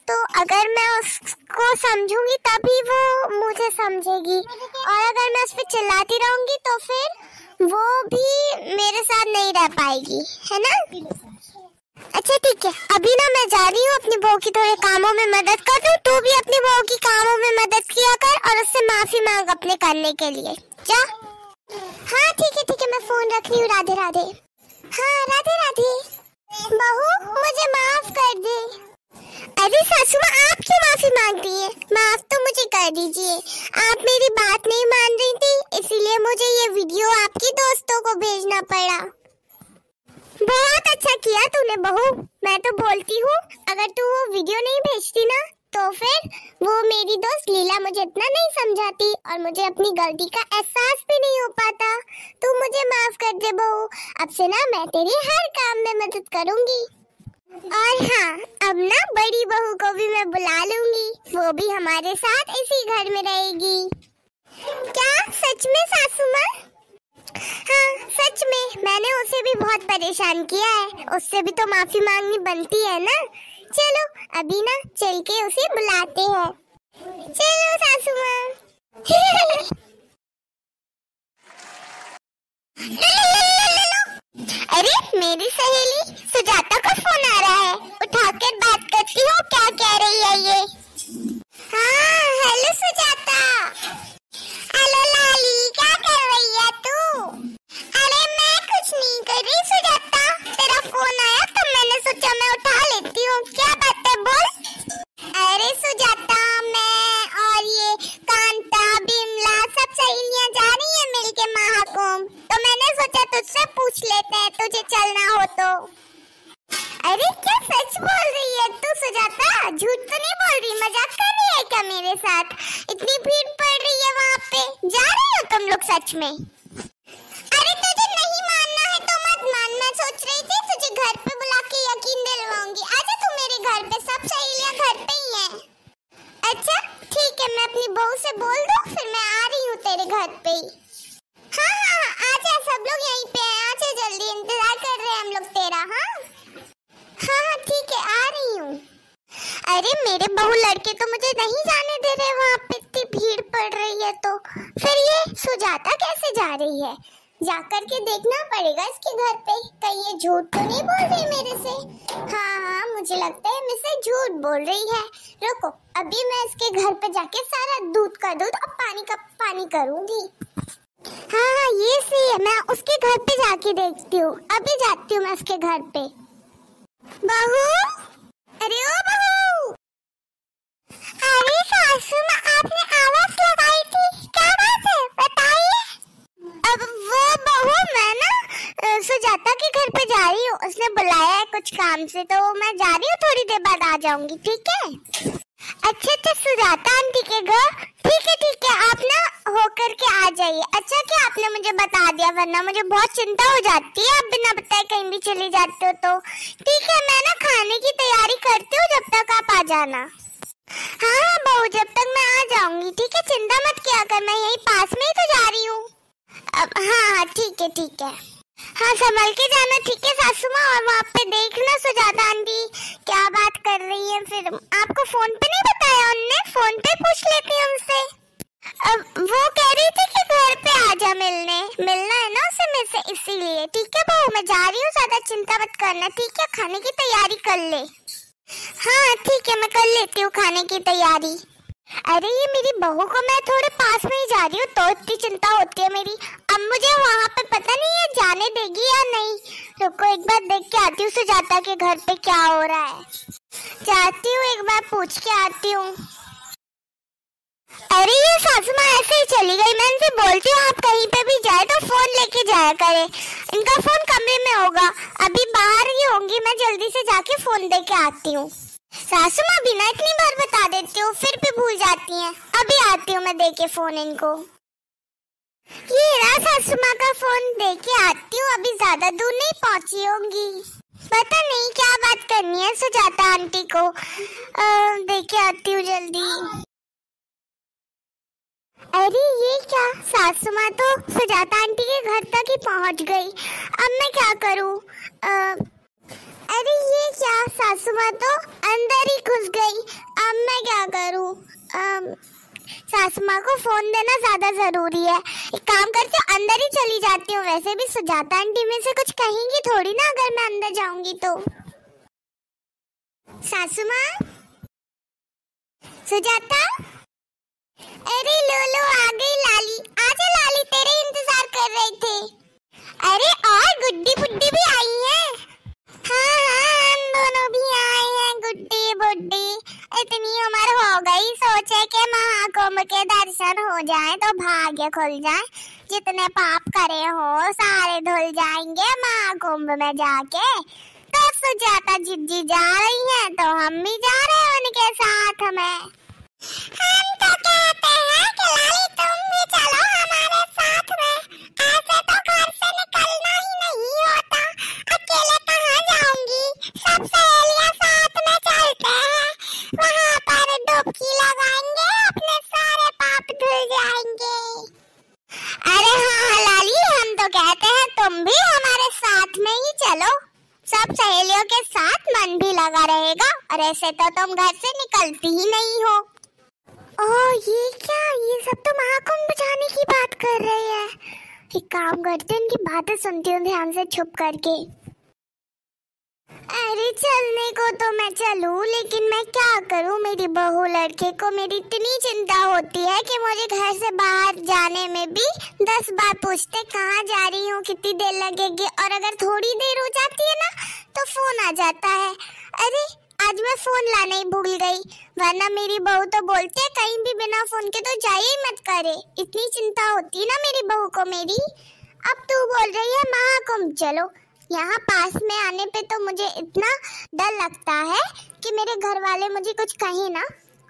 तो अगर मैं उसको समझूंगी तभी वो मुझे समझेगी, और अगर मैं उस पर चिल्लाती रहूंगी तो फिर वो भी मेरे साथ नहीं रह पाएगी, है ना? अच्छा ठीक है, अभी ना मैं जा रही हूँ अपनी बहू की थोड़े कामों में मदद कर दूँ, तू भी अपनी बहू की कामों में मदद किया कर और उससे माफी मांग अपने करने के लिए। जा। हाँ ठीक है, मैं फोन रख रही हूँ। राधे राधे। हाँ राधे राधे। बहू मुझे माफ कर दे। अरे सासू माँ, आप क्यों माफी मांग रही है? माफ तो मुझे कर दीजिए, आप मेरी बात नहीं मान रही थी, इसीलिए मुझे ये वीडियो आपकी दोस्तों को भेजना पड़ा। बहुत अच्छा किया तूने बहू, मैं तो बोलती हूँ अगर तू वो वीडियो नहीं भेजती ना तो फिर वो मेरी दोस्त लीला मुझे इतना नहीं समझाती और मुझे अपनी गलती का एहसास भी नहीं हो पाता। तू मुझे माफ कर दे बहू, अब से ना मैं तेरी हर काम में मदद करूँगी। और हाँ, अब ना बड़ी बहू को भी मैं बुला लूंगी, वो भी हमारे साथ इसी घर में रहेगी। क्या सच में सासू माँ? हाँ सच में, मैंने उसे भी बहुत परेशान किया है, उससे भी तो माफी मांगनी बनती है ना। चलो अभी ना चल के उसे बुलाते हैं। चलो सासू माँ। अरे मेरी सहेली सुजाता का फोन आ रहा है, उठाकर बात करती हूँ, क्या कह रही है ये। हाँ हेलो सुजाता। हेलो लाली, क्या कर रही है तू? अरे मैं कुछ नहीं कर रही सुजाता, तेरा फोन आया तो मैंने सोचा मैं उठा लेती हूँ। क्या बात है बोल। अरे सुजाता, मैं और ये कांता बिमला सब सहेलियाँ जा रही हैं मिलके महाकुंभ, तो मैंने सोचा तुझसे पूछ लेते हैं, तुझे चलना हो तो। अरे क्या सच बोल रही है तू सुजाता? झूठ तो नहीं बोल रही, मजाक कर रही है क्या मेरे साथ? इतनी भीड़ पड़ रही है वहाँ पे, जा रही हो तुम लोग सच में? अरे तुझे नहीं मानना है तो मत मान, मैं सोच रही थी तुझे घर पे बुला के यकीन दिलवाऊंगी। आजा तू मेरे घर पे, सब सहेलियां घर पे ही हैं। अच्छा ठीक है, मैं अपनी बहू से बोल दूँ, फिर मैं आ रही हूँ तेरे घर पे ही। हाँ आजा, सब लोग यहीं पे हैं, आजा जल्दी, इंतजार कर रहे हैं हम लोग तेरा। हाँ ठीक है, आ रही हूँ। अरे मेरे बहू लड़के तो मुझे नहीं जाने दे रहे, वहाँ पे इतनी भीड़ पड़ रही है, तो फिर ये सुजाता कैसे जा रही है? जाकर के देखना पड़ेगा इसके घर पे, कहीं ये झूठ तो नहीं बोल रही मेरे से। हाँ मुझे लगता है मुझसे झूठ बोल रही है। रुको, अभी मैं इसके घर पे जाके सारा दूध का दूध और पानी का पानी करूँगी। हाँ ये सही है, मैं उसके घर पे जाके देखती हूँ, अभी जाती हूँ मैं उसके घर पे। बहू, अरे ओ बहू। अरे सासू माँ, आपने आवाज लगाई थी, क्या बात है बताइए। अब वो बहू, मैं ना सुजाता के घर पे जा रही हूँ, उसने बुलाया है कुछ काम से, तो मैं जा रही हूँ, थोड़ी देर बाद आ जाऊंगी, ठीक है? अच्छा सुजाता आंटी के घर, ठीक है, आप ना होकर के आ जाइए। अच्छा क्या आपने मुझे बता दिया, वरना मुझे बहुत चिंता हो जाती है, आप बिना बताए कहीं भी चली जाते हो तो। ठीक है, मैं ना खाने की तैयारी करती हूँ, जब तक आप आ जाना। हाँ बहू, जब तक मैं आ जाऊंगी, ठीक है, चिंता मत किया कर, मैं यहीं पास में ही तो जा रही हूँ। हाँ ठीक है। हाँ संभल के जाना, ठीक है सासू माँ, और वहाँ पे देखना सुजाता आंटी क्या बात कर रही है। फिर आपको फोन पे नहीं बताया उनने? फोन पे पूछ लेती हूँ उनसे। अब वो कह रही थी कि घर पे आजा मिलना है ना उसे मेरे से, इसीलिए। ठीक है बहू, मैं जा रही हूँ, ज्यादा चिंता मत करना, ठीक है? खाने की तैयारी कर ले। हाँ ठीक है, मैं कर लेती हूँ खाने की तैयारी। अरे ये मेरी बहू को मैं थोड़े पास में ही जा रही हूँ तो इतनी चिंता होती है मेरी। अब मुझे वहाँ पे पता नहीं है जाने देगी या नहीं। रुको एक बार देख के आती हूँ सुजाता के घर पे क्या हो रहा है। जाती हूँ एक बार पूछ के आती हूँ। अरे ये सासू माँ ऐसे ही चली गई। मैं इनसे बोलती हूँ आप कहीं पे भी जाए तो फोन लेके जाया करे। इनका फोन कमरे में होगा, अभी बाहर ही होंगी। मैं जल्दी से जाके फोन दे के आती हूँ। सासू माँ बिना इतनी बार बता देती हूँ फिर भी भूल जाती हैं। अभी आती हूँ मैं दे के फोन इनको। ये रहा सासू माँ का फोन, दे के आती हूँ। अभी ज्यादा दूर नहीं पहुँची होंगी। पता नहीं क्या बात करनी है सुजाता आंटी को। दे के आती हूँ जल्दी। अरे ये क्या, सासू माँ तो सुजाता आंटी के घर तक ही पहुँच गई। अब मैं क्या करूँ? अरे ये क्या, सासू माँ तो अंदर ही घुस गई। अब मैं क्या करूँ? सासू माँ को फोन देना ज्यादा जरूरी है। एक काम करती हूँ अंदर ही चली जाती हूँ। वैसे भी सुजाता आंटी में से कुछ कहेंगी थोड़ी ना अगर मैं अंदर जाऊंगी तो। सासू माँ, सुजाता। अरे लोलो आ गई लाली। आजा लाली, तेरे इंतजार कर रहे थे। अरे और गुड्डी बुड्डी भी आई है। हाँ हम दोनों भी आए हैं, गुड्डी बुड्डी। इतनी उम्र हो गई, सोचे कि महाकुंभ के दर्शन हो जाए तो भाग्य खुल जाए। जितने पाप करे हो सारे धुल जाएंगे महाकुंभ में जाके। तो सुजाता जिद्दी जा रही है तो हम भी जा रहे हैं उनके साथ में। हम तो कहते हैं कि लाली तुम भी चलो हमारे साथ में। ऐसे तो घर से निकलना ही नहीं होता। अकेले कहाँ जाऊंगी, सब सहेलियां साथ में चलते हैं। वहाँ पर डुबकी लगाएंगे, अपने सारे पाप धुल जाएंगे। अरे हाँ लाली, हम तो कहते हैं तुम भी हमारे साथ में ही चलो। सब सहेलियों के साथ मन भी लगा रहेगा। और ऐसे तो तुम घर से निकलती ही नहीं हो। ओह ये क्या, ये सब तो महाकुंभ जाने की बात कर रहे हैं। एक काम करते हैं इनकी बातें सुनती हूँ ध्यान से छुप करके। अरे चलने को तो मैं चलूं, लेकिन मैं क्या करूं? मेरी बहू लड़के को मेरी इतनी चिंता होती है कि मुझे घर से बाहर जाने में भी 10 बार पूछते कहाँ जा रही हूँ, कितनी देर लगेगी। और अगर थोड़ी देर हो जाती है ना तो फोन आ जाता है। अरे आज मैं फोन लाना ही भूल गई, वरना मेरी बहू तो बोलती है कहीं भी बिना फोन के तो जाइए ही मत करे। इतनी चिंता होती है ना मेरी बहू को मेरी। अब तू बोल रही है महाकुंभ चलो। यहाँ पास में आने पे तो मुझे इतना डर लगता है कि मेरे घर वाले मुझे कुछ कहे ना।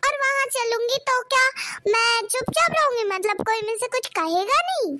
और वहाँ चलूंगी तो क्या मैं चुपचाप रहूंगी, मतलब कोई मुझसे कुछ कहेगा नहीं?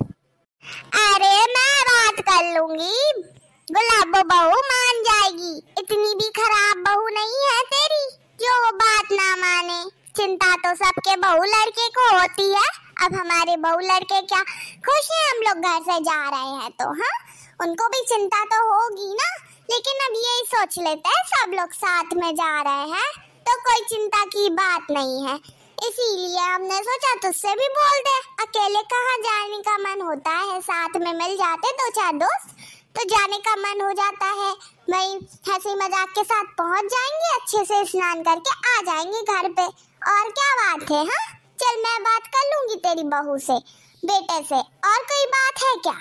अरे मैं बात कर लूंगी, गुलाबो बहू मान जाएगी। इतनी भी खराब बहू नहीं है तेरी जो वो बात ना माने। चिंता तो सबके बहू लड़के को होती है। अब हमारे बहू लड़के क्या खुश हैं हम लोग घर से जा रहे हैं तो। हाँ उनको भी चिंता तो होगी ना, लेकिन अब यही सोच लेते हैं सब लोग साथ में जा रहे हैं तो कोई चिंता की बात नहीं है। इसीलिए हमने सोचा तुझसे भी बोल दे। अकेले कहाँ जाने का मन होता है, साथ में मिल जाते 2-4 दोस्त तो जाने का मन हो जाता है। वही हंसी मजाक के साथ पहुंच जाएंगे, अच्छे से स्नान करके आ जाएंगे घर पे। और क्या बात है? हाँ चल मैं बात कर लूंगी तेरी बहू से, बेटे से। और कोई बात है क्या?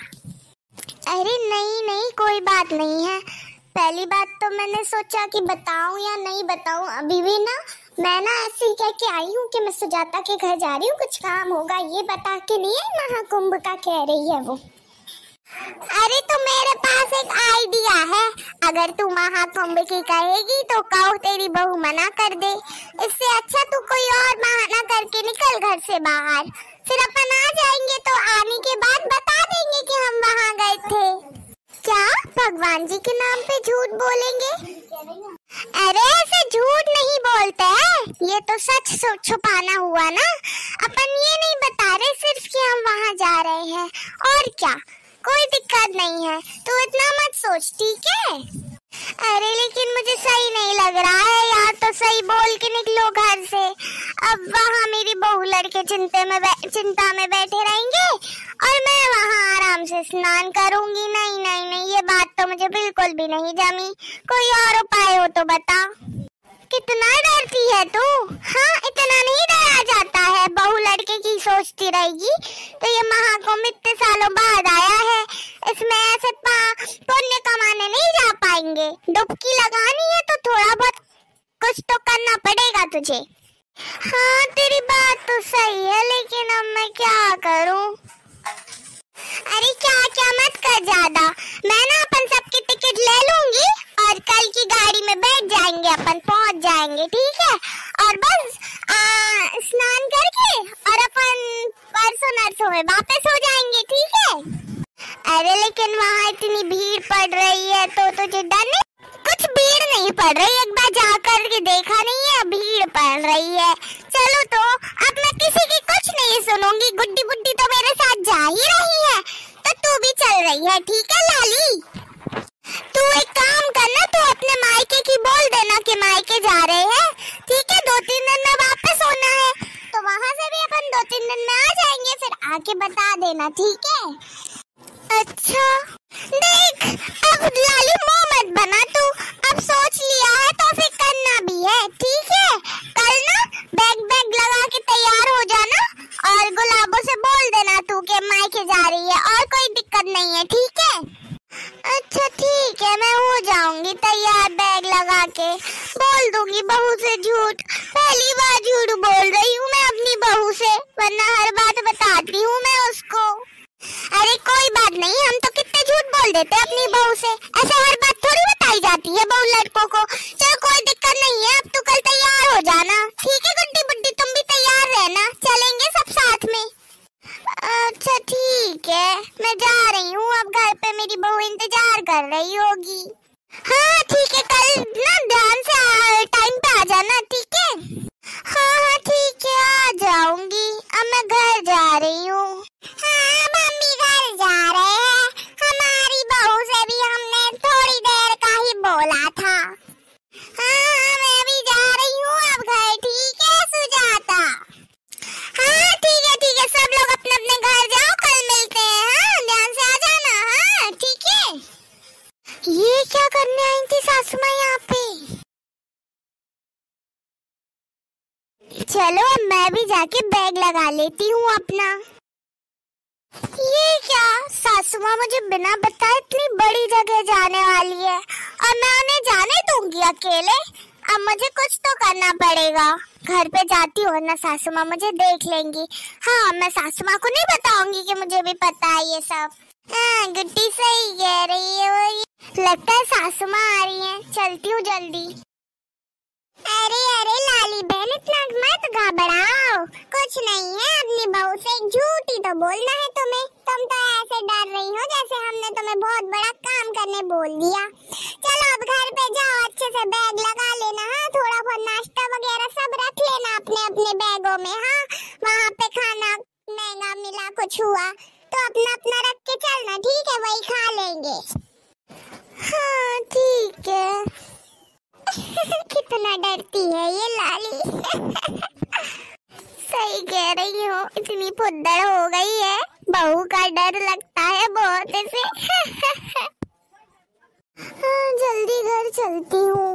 अरे नहीं नहीं कोई बात नहीं है। पहली बात तो मैंने सोचा कि बताऊं या नहीं बताऊं। अभी भी ना मैं ना ऐसे ही कह के आई हूँ कि मैं सुजाता के घर जा रही हूँ, कुछ काम होगा ये बता के नहीं है। महाकुंभ का कह रही है वो। अरे तो मेरे पास एक आइडिया है, अगर तू महाकुंभ की कहेगी तो कहो तेरी बहू मना कर दे। इससे अच्छा तू कोई और बहाना करके निकल घर से बाहर, फिर अपन आ जाएंगे तो आने के बाद बता देंगे कि हम वहाँ गए थे। क्या भगवान जी के नाम पे झूठ बोलेंगे? अरे ऐसे झूठ नहीं बोलते हैं, ये तो सच छुपाना हुआ ना। अपन ये नहीं बता रहे सिर्फ कि हम वहाँ जा रहे हैं, और क्या कोई दिक्कत नहीं है। तू इतना मत सोच ठीक है? अरे लेकिन मुझे सही नहीं लग रहा है यार, तो सही बोल के निकलो घर से। अब वहाँ मेरी बहू लड़के चिंता में बैठे रहेंगे और मैं वहाँ आराम से स्नान करूंगी। नहीं नहीं नहीं ये बात तो मुझे बिल्कुल भी नहीं जमी। कोई और उपाय हो तो बता। कितना डरती है तू? हाँ इतना नहीं डरा जाता है, बहू लड़के की सोचती रहेगी। तो ये महाकुंभ इतने सालों बाद आया है, इसमें ऐसे पुण्य कमाने नहीं जा पाएंगे। डुबकी लगानी है तो थोड़ा बहुत कुछ तो करना पड़ेगा तुझे। हाँ तेरी बात तो सही है, लेकिन अब मैं क्या करूं? अरे क्या क्या मत कर ज्यादा, मैं ना अपन सबकी टिकट ले लूंगी और कल की गाड़ी में बैठ जाएंगे, अपन पहुंच जाएंगे, ठीक है? और बस स्नान करके और अपन परसों नरसों में वापस हो जाएंगे, ठीक है? अरे लेकिन वहाँ इतनी भीड़ पड़ रही है तो तुझे डर नहीं? कुछ भीड़ नहीं पड़ रही, एक बार जाकर के देखा नहीं है, भीड़ पड़ रही है। चलो तो अब मैं किसी की कुछ नहीं सुनूंगी, गुड्डी बुड्डी तो मेरे साथ जा ही रही है, तो तू भी चल रही है, ठीक है लाली? तू एक काम करना, तू अपने मायके की बोल देना कि मायके जा रहे हैं, ठीक है? 2-3 दिन में वापस होना है, तो वहाँ से भी अपन 2-3 दिन में आ जाएंगे, फिर आके बता देना, ठीक है? अच्छा देख, अब लाली मुंह मत बना तू, अब सोच लिया है तो फिर करना भी है, ठीक है? कल ना बैग लगा के तैयार हो जाना और गुलाबों से बोल देना तू के मायके जा रही है, और कोई दिक्कत नहीं है, ठीक है? अच्छा ठीक है, मैं हो जाऊंगी तैयार, बैग लगा के बोल दूंगी बहू से झूठ। पहली बार झूठ बोल रही हूँ मैं अपनी बहू से, वरना हर बात बताती हूँ मैं उसको। अरे कोई बात नहीं, हम तो कितने झूठ बोल देते अपनी बहू से, ऐसे हर बात थोड़ी बताई जाती है बहू लड़कों को। चलो कोई दिक्कत नहीं है, अब तू कल तैयार हो जाना, ठीक है गुड्डी बुड्डी? तुम भी तैयार रहना, चलेंगे सब साथ में। अच्छा ठीक है, मैं जा रही हूँ, अब घर पे मेरी बहू इंतजार कर रही होगी। हाँ ठीक है, कल ना ध्यान से टाइम पे आ जाना, ठीक है? हाँ ठीक है, आ जाऊंगी। अब मैं घर जा रही हूँ। हाँ हम भी घर जा रहे हैं, हमारी बहू से भी हमने थोड़ी देर का ही बोला था। हाँ मैं भी जा रही हूँ अब घर, ठीक है सुजाता? हाँ ठीक है, सब लोग अपने अपने घर जाओ, कल मिलते हैं। हाँ ध्यान से आ जाना, हाँ ठीक है? ये क्या करने आई थी सासू माँ यहाँ पे? चलो मैं भी जाके बैग लगा लेती हूँ अपना। ये क्या, सासू माँ मुझे बिना बताए इतनी बड़ी जगह जाने वाली है और मैं उन्हें जाने दूंगी अकेले? अब मुझे कुछ तो करना पड़ेगा, घर पे जाती हूँ वरना सासू माँ मुझे देख लेंगी। हाँ मैं सासू माँ को नहीं बताऊंगी कि मुझे भी पता है ये सब। हाँ गुड्डी सही कह रही है, वो लगता है सासू माँ आ रही है, चलती हूँ जल्दी। अरे लाली बहन इतना मत घबराओ, कुछ नहीं है, अपनी बहू से झूठ ही तो बोलना है तुम्हें। तुम तो ऐसे डर रही हो जैसे हमने तुम्हें बहुत बड़ा काम करने बोल दिया। चलो अब घर पे जाओ, अच्छे से बैग लगा लेना। हाँ थोड़ा बहुत नाश्ता वगैरह सब रख लेना अपने अपने बैगों में। हाँ वहाँ पे खाना महंगा मिला कुछ हुआ तो अपना अपना रख के चलना, ठीक है? वही खा लेंगे। हाँ ठीक है। कितना डरती है ये लाली। सही कह रही हो, इतनी फुद्दड़ हो गई है, बहू का डर लगता है बहुत इसे। हाँ, जल्दी घर चलती हूँ।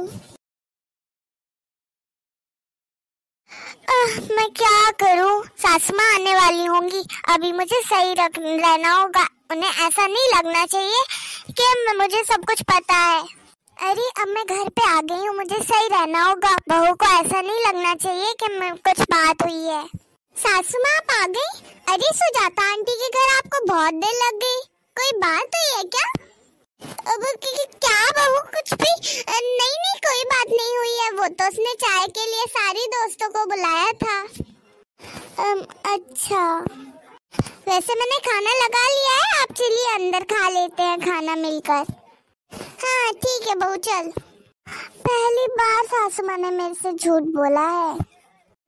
मैं क्या करूँ, सासू माँ आने वाली होंगी, अभी मुझे सही रहना होगा। उन्हें ऐसा नहीं लगना चाहिए कि मुझे सब कुछ पता है। अरे अब मैं घर पे आ गई हूँ, मुझे सही रहना होगा। बहू को ऐसा नहीं लगना चाहिए कि कुछ बात हुई है। सासू माँ आप आ गई? अरे सुजाता आंटी के घर आपको बहुत देर लग गई, कोई बात हुई है क्या? अब क्या बहू, कुछ भी नहीं, कोई बात नहीं हुई है। वो तो उसने चाय के लिए सारी दोस्तों को बुलाया था। अच्छा, वैसे मैंने खाना लगा लिया है, आप चलिए अंदर खा लेते हैं खाना मिलकर। हाँ ठीक है बहू चल। पहली बार सासू माँ ने मेरे से झूठ बोला है,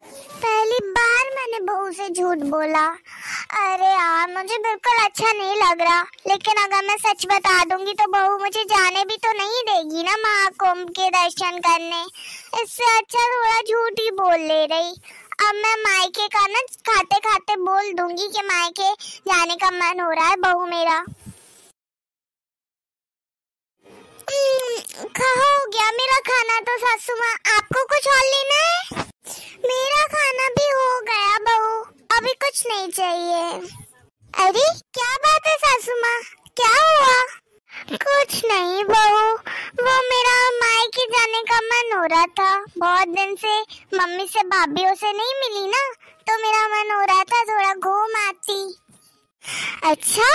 पहली बार मैंने बहू से झूठ बोला। अरे यार मुझे बिल्कुल अच्छा नहीं लग रहा, लेकिन अगर मैं सच बता दूंगी तो बहू मुझे जाने भी तो नहीं देगी ना महाकुंभ के दर्शन करने। इससे अच्छा थोड़ा झूठ ही बोल ले रही। अब मैं मायके का ना खाते खाते बोल दूंगी कि मायके जाने का मन हो रहा है बहू मेरा। हो गया मेरा खाना तो सासू माँ, आपको कुछ और लेना है? मेरा खाना भी हो गया बहू, अभी कुछ नहीं चाहिए। अरे क्या बात है सासू माँ, क्या हुआ? कुछ नहीं बहू, वो मेरा मायके जाने का मन हो रहा था। बहुत दिन से मम्मी से भाभीयों से नहीं मिली ना, तो मेरा मन हो रहा था थोड़ा घूम आती। अच्छा,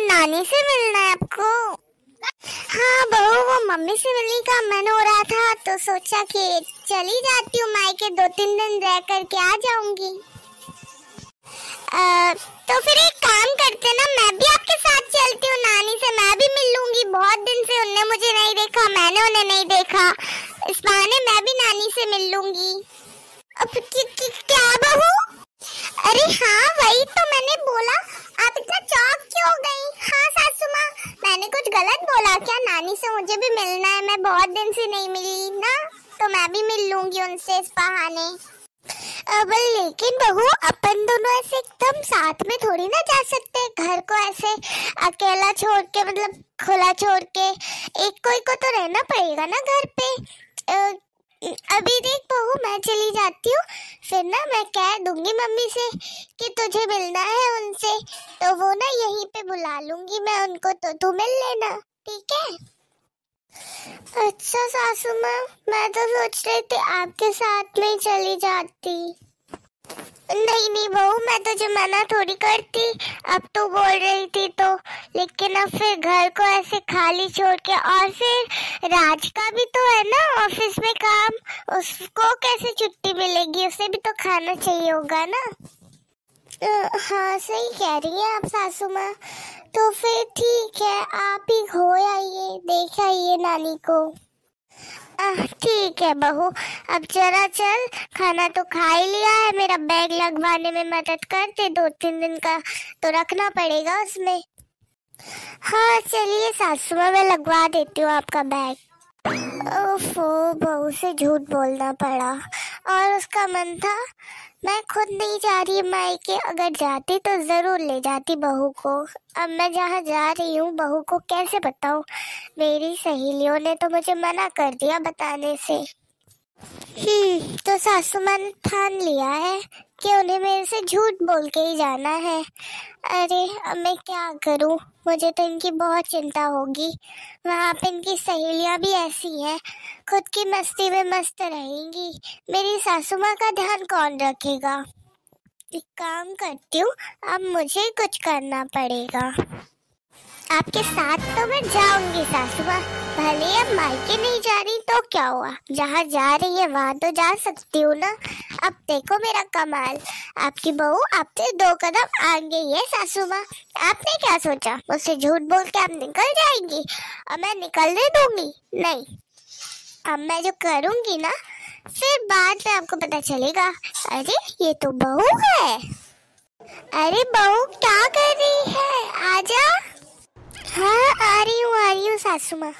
नानी से मिलना है आपको? हाँ बहू, वो मम्मी से मिलने का मन हो रहा था तो सोचा कि चली जाती हूँ मायके, 2-3 दिन रह करके आ जाऊंगी। तो फिर एक काम करते ना, मैं भी आपके साथ चलती हूँ, नानी से मैं भी मिल लूंगी। बहुत दिन से उनने मुझे नहीं देखा, मैंने उन्हें नहीं देखा, इस बहाने मैं भी नानी से मिल लूंगी। अब क्या बहू? अरे हाँ वही तो मैंने बोला, आप इतना चौंक क्यों हो गई? हाँ सासू माँ, मैंने कुछ गलत बोला क्या? नानी से मुझे भी मिलना है, मैं बहुत दिन से नहीं मिली ना, तो मैं भी मिल लूंगी उनसे इस बहाने। अब लेकिन बहू, अपन दोनों ऐसे एकदम साथ में थोड़ी ना जा सकते, घर को ऐसे अकेला छोड़ के, मतलब खुला छोड़ के। एक कोई को तो रहना पड़ेगा ना घर पे। अभी देख बहू, मैं चली जाती हूँ, फिर ना मैं कह दूंगी मम्मी से कि तुझे मिलना है उनसे, तो वो ना यहीं पे बुला लूंगी मैं उनको, तो तू मिल लेना, ठीक है? अच्छा सासू माँ, मैं तो सोच रही थी आपके साथ में ही चली जाती। नहीं नहीं बहू, मैं तुझे मना थोड़ी करती, अब तू बोल रही थी तो। लेकिन अब फिर घर को ऐसे खाली छोड़ के, और फिर राज का भी तो है ना ऑफिस में काम, उसको कैसे छुट्टी मिलेगी? उसे भी तो खाना चाहिए होगा ना। हाँ सही कह रही है आप सासू माँ। तो फिर ठीक है, आप ही हो आइए, देख आइए नानी को। ठीक है बहू, अब जरा चल, खाना तो खा ही लिया है, मेरा बैग लगवाने में मदद कर दे, 2-3 दिन का तो रखना पड़ेगा उसमें। हाँ चलिए सासू माँ, मैं लगवा देती हूँ आपका बैग। ओफो, बहू से झूठ बोलना पड़ा, और उसका मन था। मैं खुद नहीं जा रही मायके, अगर जाती तो जरूर ले जाती बहू को। अब मैं जहाँ जा रही हूँ बहू को कैसे बताऊँ? मेरी सहेलियों ने तो मुझे मना कर दिया बताने से। तो सासू माँ ने ठान लिया है कि उन्हें मेरे से झूठ बोल के ही जाना है। अरे अब मैं क्या करूँ, मुझे तो इनकी बहुत चिंता होगी। वहाँ पे इनकी सहेलियाँ भी ऐसी हैं, खुद की मस्ती में मस्त रहेंगी, मेरी सासू माँ का ध्यान कौन रखेगा? एक काम करती हूँ, अब मुझे कुछ करना पड़ेगा। आपके साथ तो मैं जाऊंगी सासू माँ, भले अब मायके नहीं जा रही तो क्या हुआ, जहाँ जा रही है वहाँ तो जा सकती हूँ ना। अब देखो मेरा कमाल, आपकी बहू आपसे 2 कदम आगे ही है सासू माँ। आपने क्या सोचा, मुझसे झूठ बोल के आप निकल जाएंगी और मैं निकलने दूंगी? नहीं, अब मैं जो करूंगी ना, फिर बाद में आपको पता चलेगा, अरे ये तो बहू है। अरे बहू क्या कर रही है, आजा। हाँ आ रही हूँ सासू माँ।